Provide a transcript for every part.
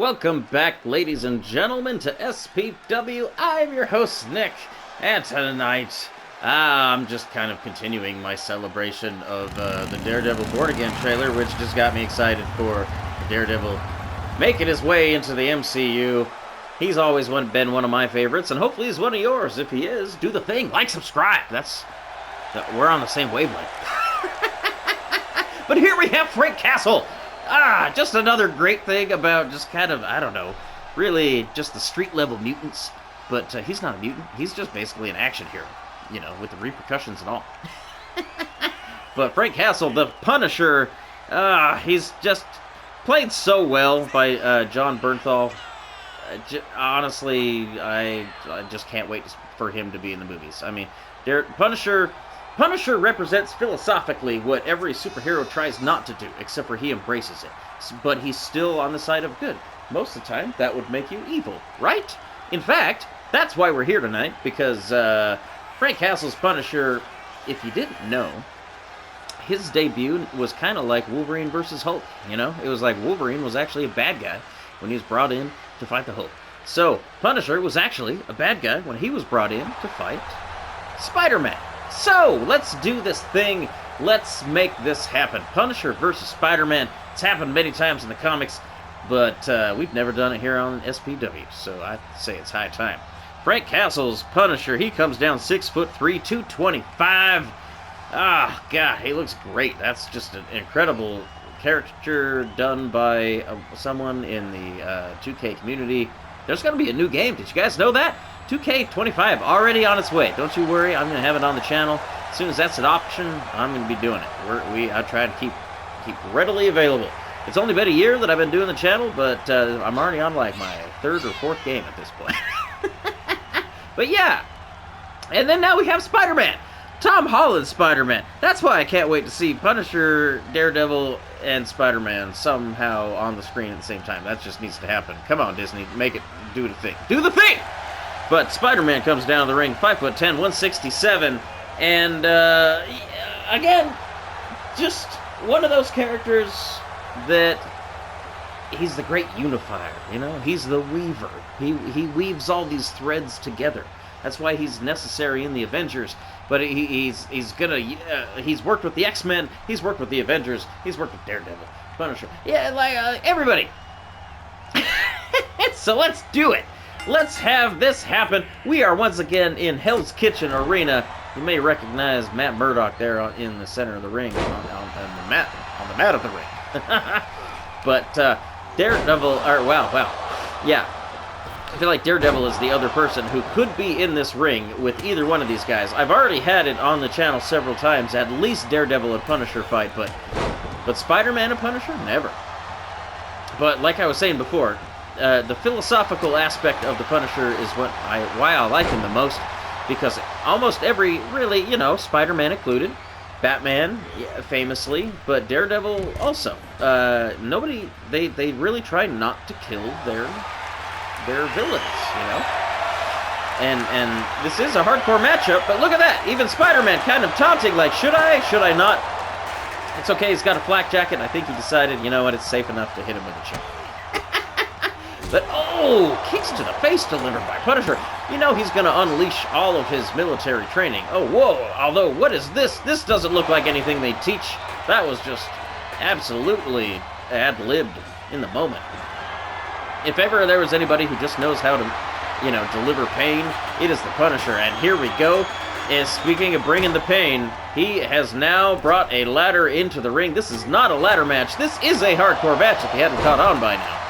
Welcome back, ladies and gentlemen, to SPW. I'm your host, Nick, and tonight, I'm just kind of continuing my celebration of the Daredevil Born Again trailer, which just got me excited for Daredevil making his way into the MCU. He's always been one of my favorites, and hopefully he's one of yours. If he is, do the thing. Like, subscribe. We're on the same wavelength. But here we have Frank Castle. Just another great thing about just kind of, I don't know, really just the street-level mutants. But he's not a mutant. He's just basically an action hero, you know, with the repercussions and all. But Frank Castle, the Punisher, he's just played so well by John Bernthal. Honestly, I just can't wait for him to be in the movies. I mean, Punisher represents philosophically what every superhero tries not to do, except for he embraces it. But he's still on the side of good. Most of the time, that would make you evil, right? In fact, that's why we're here tonight, because Frank Castle's Punisher, if you didn't know, his debut was kind of like Wolverine versus Hulk, you know? It was like Wolverine was actually a bad guy when he was brought in to fight the Hulk. So, Punisher was actually a bad guy when he was brought in to fight Spider-Man. So, let's do this thing. Let's make this happen. Punisher versus Spider-Man. It's happened many times in the comics, but we've never done it here on SPW, so I say it's high time. Frank Castle's Punisher, he comes down 6'3", 225. God, he looks great. That's just an incredible character done by someone in the 2K community. There's going to be a new game. Did you guys know that? 2K25 already on its way. Don't you worry. I'm going to have it on the channel. As soon as that's an option, I'm going to be doing it. I try to keep readily available. It's only been a year that I've been doing the channel, but I'm already on like my third or fourth game at this point. But yeah. And then now we have Spider-Man. Tom Holland's Spider-Man. That's why I can't wait to see Punisher, Daredevil, and Spider-Man somehow on the screen at the same time. That just needs to happen. Come on, Disney. Make it. Do the thing. Do the thing! But Spider-Man comes down the ring, 5'10", 167, and again, just one of those characters that he's the great unifier, you know? He's the weaver. He weaves all these threads together. That's why he's necessary in the Avengers. But he's worked with the X-Men, he's worked with the Avengers, he's worked with Daredevil, Punisher. Yeah, like everybody. So let's do it. Let's have this happen. We are once again in Hell's Kitchen Arena. You may recognize Matt Murdock there in the center of the ring, on the mat of the ring. But Daredevil, yeah. I feel like Daredevil is the other person who could be in this ring with either one of these guys. I've already had it on the channel several times, at least Daredevil and Punisher fight, but Spider-Man and Punisher, never. But like I was saying before, the philosophical aspect of the Punisher is why I like him the most, because almost every, really, you know, Spider-Man included, Batman, famously, but Daredevil also. They really try not to kill their villains, you know? And this is a hardcore matchup, but look at that! Even Spider-Man kind of taunting, like, should I not? It's okay, he's got a flak jacket, and I think he decided, you know what, it's safe enough to hit him with a chair. But, kicks to the face delivered by Punisher. You know he's going to unleash all of his military training. Oh, whoa, although, what is this? This doesn't look like anything they teach. That was just absolutely ad-libbed in the moment. If ever there was anybody who just knows how to, you know, deliver pain, it is the Punisher. And here we go. And speaking of bringing the pain, he has now brought a ladder into the ring. This is not a ladder match. This is a hardcore match if you hadn't caught on by now.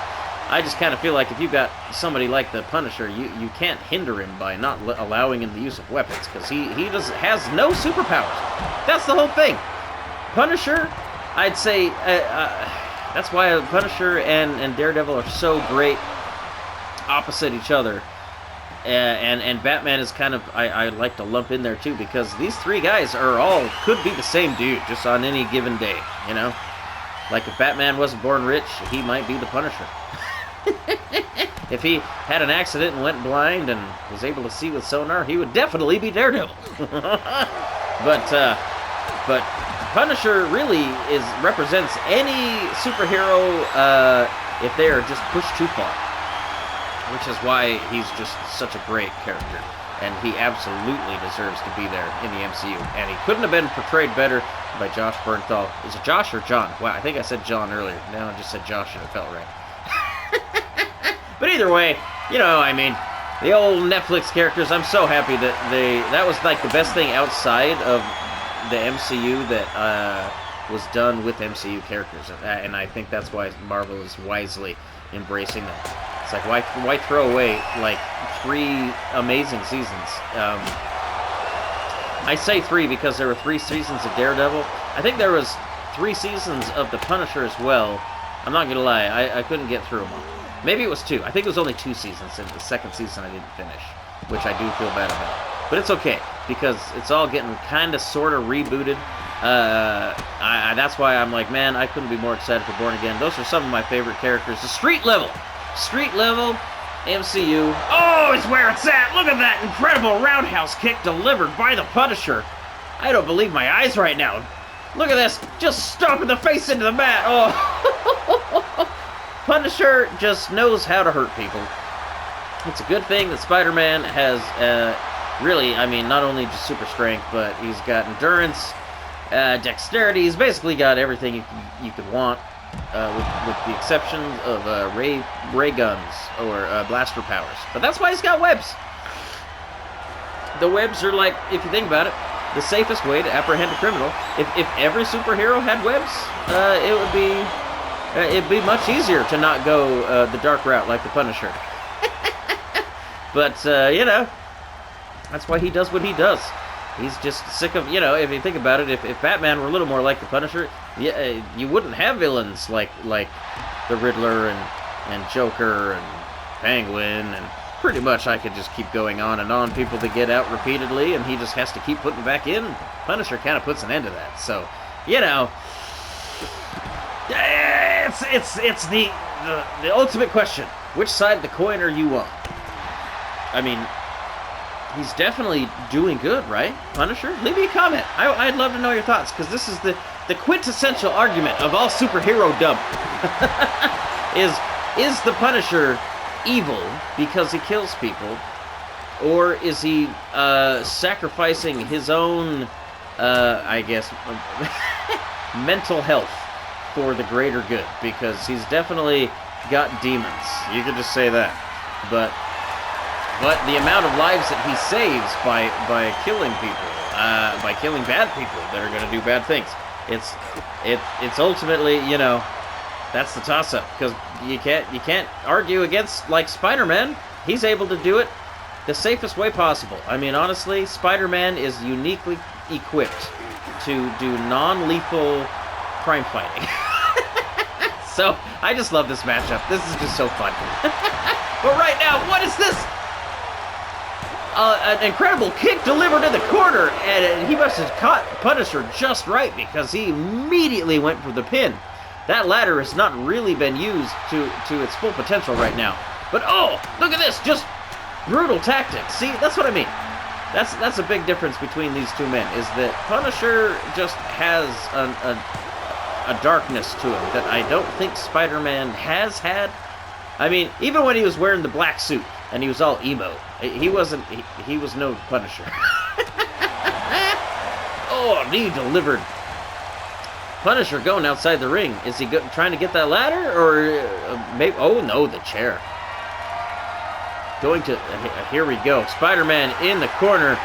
I just kind of feel like if you've got somebody like the Punisher, you can't hinder him by not allowing him the use of weapons, because he has no superpowers. That's the whole thing. Punisher, I'd say, that's why Punisher and Daredevil are so great opposite each other. And Batman is kind of, I like to lump in there too, because these three guys could be the same dude, just on any given day, you know? Like if Batman wasn't born rich, he might be the Punisher. If he had an accident and went blind and was able to see with sonar, he would definitely be Daredevil. But Punisher really represents any superhero if they are just pushed too far, which is why he's just such a great character. And he absolutely deserves to be there in the MCU. And he couldn't have been portrayed better by Josh Bernthal. Is it Josh or John? Wow, I think I said John earlier. Now I just said Josh and it felt right. But either way, you know, I mean, the old Netflix characters, I'm so happy that that was like the best thing outside of the MCU that was done with MCU characters. And I think that's why Marvel is wisely embracing them. It's like, why throw away, like, 3 amazing seasons? I say 3 because there were 3 seasons of Daredevil. I think there was 3 seasons of The Punisher as well. I'm not going to lie, I couldn't get through them all. Maybe it was 2. I think it was only 2 seasons, and the second season I didn't finish, which I do feel bad about. But it's okay, because it's all getting kind of, sort of rebooted. That's why I'm like, man, I couldn't be more excited for Born Again. Those are some of my favorite characters. The street level MCU. Oh, it's where it's at. Look at that incredible roundhouse kick delivered by the Punisher. I don't believe my eyes right now. Look at this, just stomping the face into the mat. Oh, Punisher just knows how to hurt people. It's a good thing that Spider-Man has really, I mean, not only just super strength, but he's got endurance, dexterity. He's basically got everything you could want, with the exception of ray guns or blaster powers. But that's why he's got webs. The webs are like, if you think about it, the safest way to apprehend a criminal. If every superhero had webs, it'd be much easier to not go the dark route like the Punisher. But you know, that's why he does what he does. He's just sick of, you know, if you think about it, if Batman were a little more like the Punisher, you wouldn't have villains like the Riddler and Joker and Penguin, and pretty much I could just keep going on and on. People that get out repeatedly, and he just has to keep putting back in. Punisher kind of puts an end to that. So, you know, it's the ultimate question. Which side of the coin are you on? I mean, he's definitely doing good, right? Punisher? Leave me a comment. I'd love to know your thoughts, because this is the quintessential argument of all superhero dub. Is the Punisher evil because he kills people, or is he sacrificing his own, I guess, mental health for the greater good? Because he's definitely got demons. You could just say that. But the amount of lives that he saves by killing people, by killing bad people that are going to do bad things, it's ultimately, you know, that's the toss-up, because you can't argue against, like, Spider-Man. He's able to do it the safest way possible. I mean, honestly, Spider-Man is uniquely equipped to do non-lethal crime fighting. So I just love this matchup. This is just so fun. But right now, what is this? An incredible kick delivered in the corner, and he must have caught Punisher just right, because he immediately went for the pin. That ladder has not really been used to its full potential right now. But oh, look at this, just brutal tactics. See, that's what I mean. That's a big difference between these two men, is that Punisher just has a darkness to him that I don't think Spider-Man has had. I mean, even when he was wearing the black suit and he was all emo, he was no Punisher. Oh, knee delivered. Punisher going outside the ring. Is he trying to get that ladder, or maybe? Oh no, the chair. Going to here we go. Spider-Man in the corner.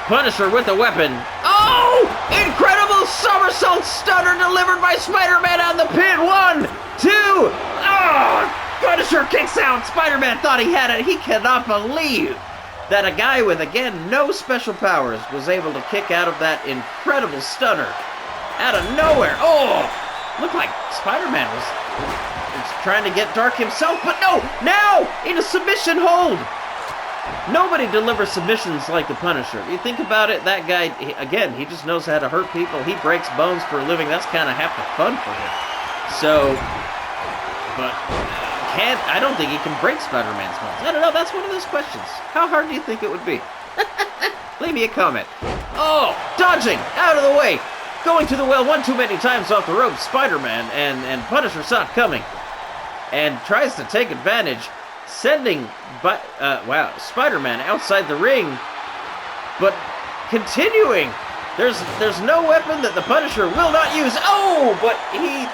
Punisher with a weapon. Oh! Incredible somersault stunner delivered by Spider-Man on the pin. 1, 2. Oh! Punisher kicks out. Spider-Man thought he had it. He cannot believe that a guy with, again, no special powers was able to kick out of that incredible stunner out of nowhere. Oh! Looked like Spider-Man was trying to get dark himself, but no! Now! In a submission hold! Nobody delivers submissions like the Punisher. You think about it, that guy, again, he just knows how to hurt people. He breaks bones for a living. That's kind of half the fun for him. So, but I don't think he can break Spider-Man's bones. I don't know, that's one of those questions. How hard do you think it would be? Leave me a comment. Oh, dodging, out of the way. Going to the well one too many times off the rope, Spider-Man, and Punisher saw it coming. and tries to take advantage, sending Spider-Man outside the ring, but continuing. There's no weapon that the Punisher will not use. Oh, but he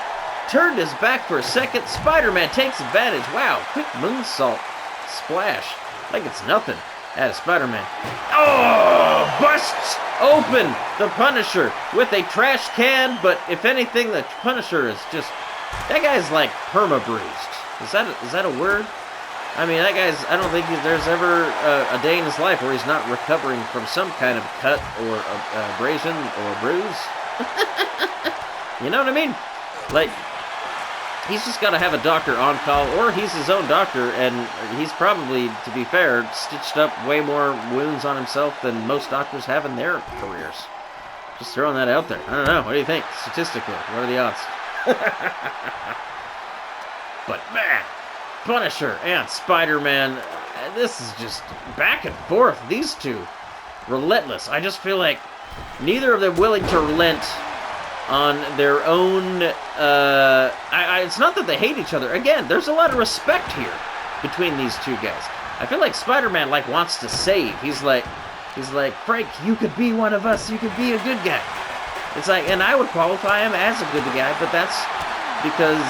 turned his back for a second. Spider-Man takes advantage. Wow, quick moonsault splash like it's nothing at Spider-Man. Oh, busts open the Punisher with a trash can, but if anything, the Punisher is just, that guy's like perma-bruised. Is that a word? I mean, that guy's, I don't think there's ever a day in his life where he's not recovering from some kind of cut or abrasion or bruise. You know what I mean? Like, he's just got to have a doctor on call, or he's his own doctor, and he's probably, to be fair, stitched up way more wounds on himself than most doctors have in their careers. Just throwing that out there. I don't know. What do you think? Statistically, what are the odds? But, man, Punisher and Spider-Man, this is just back and forth. These two, relentless. I just feel like neither of them willing to relent on their own. It's not that they hate each other. Again, there's a lot of respect here between these two guys. I feel like Spider-Man wants to save. He's like, Frank, you could be one of us. You could be a good guy. It's like, and I would qualify him as a good guy, but that's because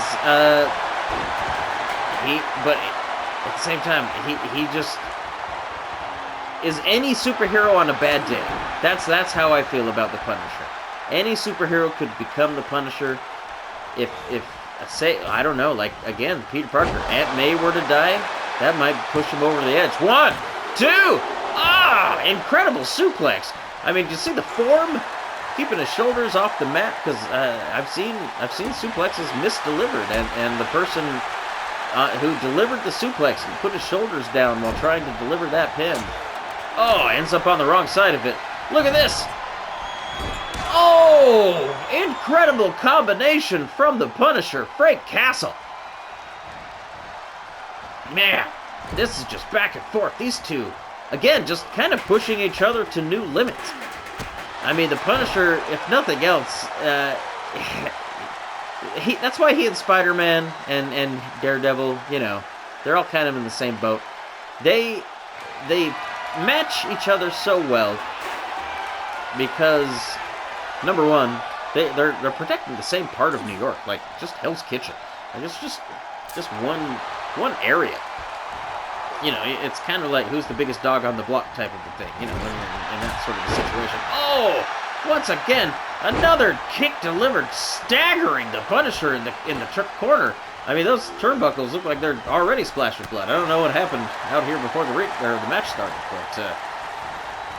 but at the same time, he just is any superhero on a bad day. That's how I feel about the Punisher. Any superhero could become the Punisher if say, I don't know, like, again, Peter Parker, Aunt May were to die, that might push him over the edge. 1, 2, incredible suplex. I mean, do you see the form? Keeping his shoulders off the mat, because I've seen suplexes misdelivered, and the person who delivered the suplex and put his shoulders down while trying to deliver that pin, ends up on the wrong side of it. Look at this. Oh, incredible combination from the Punisher, Frank Castle. Man, this is just back and forth. These two, again, just kind of pushing each other to new limits. I mean, the Punisher, if nothing else, that's why he and Spider-Man and Daredevil, you know, they're all kind of in the same boat. They match each other so well because, number one, they're protecting the same part of New York, like just Hell's Kitchen. Like it's just one area. You know, it's kind of like who's the biggest dog on the block type of a thing. You know, when you're in that sort of a situation. Oh, once again, another kick delivered, staggering the Punisher in the corner. I mean, those turnbuckles look like they're already splashed with blood. I don't know what happened out here before the match started, but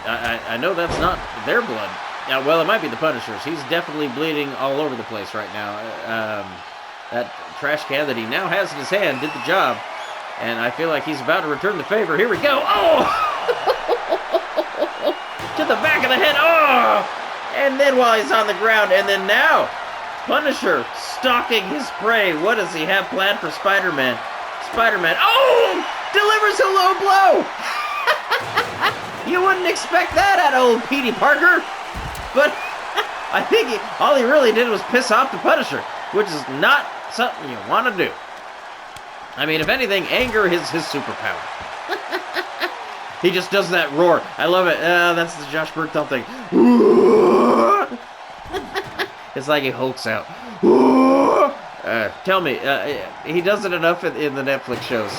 I know that's not their blood. Yeah, well, it might be the Punisher's. He's definitely bleeding all over the place right now. That trash can that he now has in his hand did the job, and I feel like he's about to return the favor. Here we go. Oh! To the back of the head. Oh! And then while he's on the ground, and then now, Punisher stalking his prey. What does he have planned for Spider-Man? Spider-Man, delivers a low blow. You wouldn't expect that out of old Petey Parker. But I think all he really did was piss off the Punisher, which is not something you want to do. I mean, if anything, anger is his superpower. He just does that roar. I love it. That's the Josh Bernthal thing. It's like he hulks out. Tell me, he does it enough in the Netflix shows.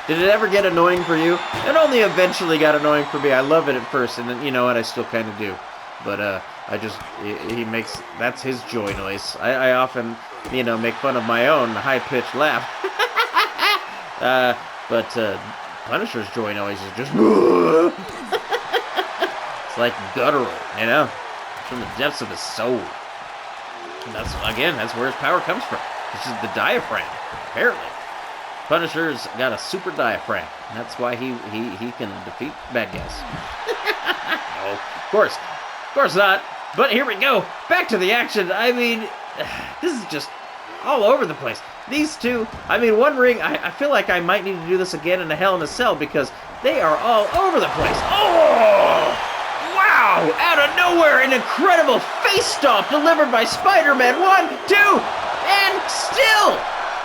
Did it ever get annoying for you? It only eventually got annoying for me. I love it at first, and then, you know what, I still kind of do. But that's his joy noise. I often, you know, make fun of my own high-pitched laugh. But Punisher's joy noise is just... It's like guttural, you know? From the depths of his soul. And that's where his power comes from. It's just the diaphragm, apparently. Punisher's got a super diaphragm. And that's why he can defeat bad guys. No, of course not. But here we go. Back to the action. I mean, this is just all over the place. These two, I mean, one ring, I feel like I might need to do this again in a Hell in a Cell because they are all over the place. Oh! Wow! Out of nowhere, an incredible face stomp delivered by Spider-Man. 1, 2, and still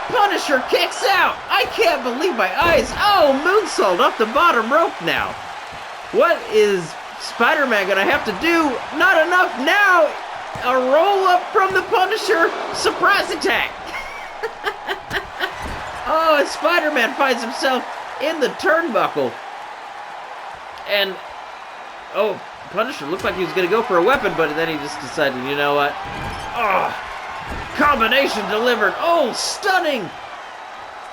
Punisher kicks out. I can't believe my eyes. Oh, moonsault off the bottom rope now. What is Spider-Man gonna have to do? Not enough now. A roll up from the Punisher. Surprise attack. Oh, and Spider-Man finds himself in the turnbuckle. And, oh, Punisher looked like he was going to go for a weapon, but then he just decided, you know what? Oh, combination delivered. Oh, stunning.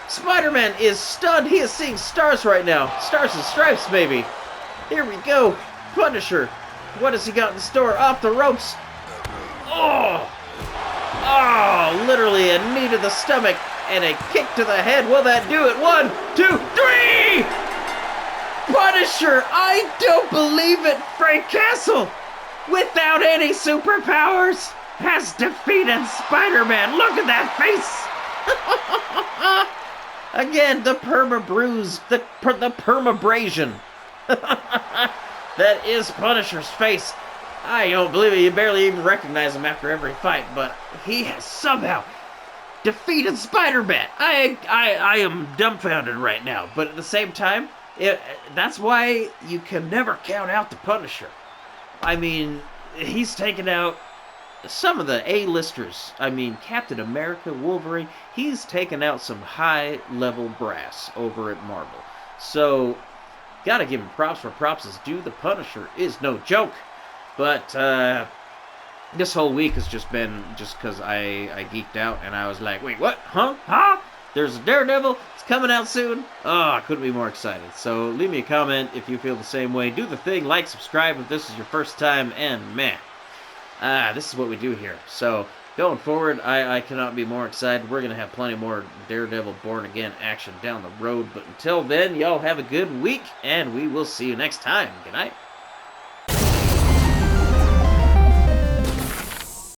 Spider-Man is stunned. He is seeing stars right now. Stars and stripes, maybe. Here we go. Punisher. What has he got in store? Off the ropes. Oh. Oh, literally a knee to the stomach and a kick to the head. Will that do it? 1, 2, 3! Punisher, I don't believe it. Frank Castle, without any superpowers, has defeated Spider-Man. Look at that face. Again, the perma-bruise, the perma-brasion. That is Punisher's face. I don't believe it. You barely even recognize him after every fight, but he has somehow defeated Spider-Man. I am dumbfounded right now, but at the same time, that's why you can never count out the Punisher. I mean, he's taken out some of the A-listers. I mean, Captain America, Wolverine, he's taken out some high-level brass over at Marvel. So, gotta give him props where props is due. The Punisher is no joke. But this whole week has just been just because I geeked out and I was like, wait, what? Huh? There's a Daredevil. It's coming out soon. Oh, I couldn't be more excited. So leave me a comment if you feel the same way. Do the thing. Like, subscribe if this is your first time. And man, this is what we do here. So going forward, I cannot be more excited. We're going to have plenty more Daredevil Born Again action down the road. But until then, y'all have a good week. And we will see you next time. Good night.